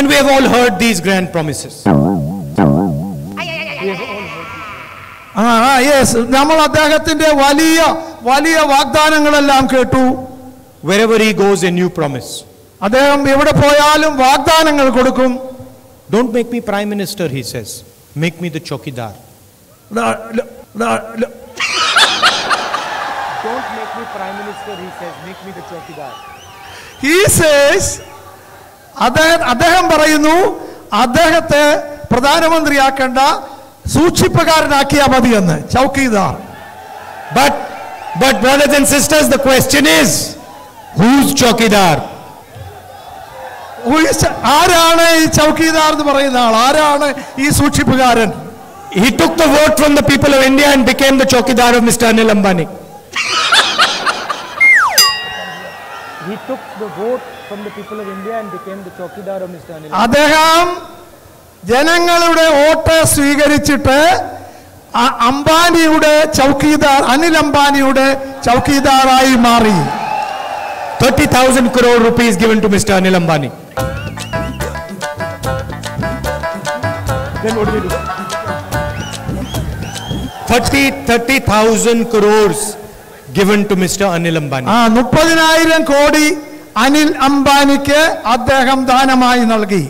And we have all heard these grand promises. Yes, നമ്മൾ അദ്ദേഹത്തിന്റെ വലിയ വലിയ വാഗ്ദാനങ്ങളെല്ലാം കേട്ടു. Wherever he goes, a new promise. അദ്ദേഹം എവിടെ പോയാലും വാഗ്ദാനങ്ങൾ കൊടുക്കും. Don't make me prime minister, he says. Make me the chokidar. Don't make me prime minister, he says. Make me the chokidar. He says, അദ്ദേഹം പറയുന്നു അദ്ദേഹത്തെ പ്രധാനമന്ത്രിയാക്കേണ്ട സൂക്ഷിപ്പുകാരനാക്കിയാ മതിയെന്ന്. Chowkidar. But brothers and sisters, the question is, who's chokidar? ആരാണ് ഈ ചൗക്കീദാർ എന്ന് പറയുന്ന ആൾ? ആരാണ് ഈ സൂക്ഷിപ്പുകാരൻ? He took the vote from the people of India and became the chokidar of Mr. Anil Ambani. He took the vote from the people of India and became the chokidar of Mr. Anil Ambani. അദ്ദേഹം ജനങ്ങളുടെ vote സ്വീകരിച്ചിട്ട് അംബാനിയുടെ ചൗക്കീദാർ, അനിൽ അംബാനിയുടെ ചൗക്കീദാറായി മാറി. 30,000 crore rupees given to Mr. Anil Ambani. Then what do we do? 30,000 crores given to Mr. Anil Ambani. 30,000 കോടി അനിൽ അംബാനിക്ക് അദ്ദേഹം ദാനമായി നൽകി.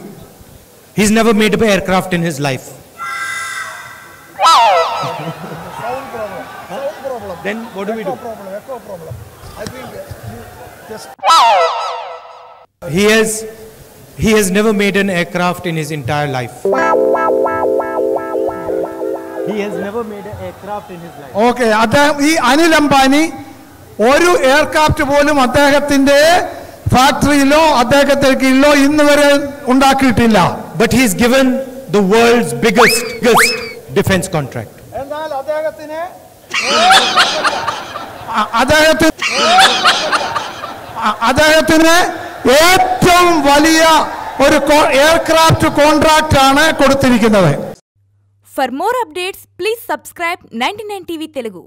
He's never made an aircraft in his life. Sound problem. Then what do we do? Echo problem. I think just he has never made an aircraft in his entire life. He has never made an aircraft in his life. Okay, അദ്ദേഹം ഈ അനിൽ അംബാനി ഒരു aircraft പോലും അദ്ദേഹത്തിന്റെ ഫാക്ടറിയിലോ അദ്ദേഹത്തിന്റെ കീഴിലോ ഇന്ന് വരെ ഉണ്ടാക്കിയിട്ടില്ല. But he's given the world's biggest defense contract. എന്നാൽ അദ്ദേഹത്തിന് ഏറ്റവും വലിയ ഒരു എയർക്രാഫ്റ്റ് കോൺട്രാക്റ്റ് ആണ് കൊടുത്തിരിക്കുന്നത്. For more updates, please subscribe 99 TV Telugu.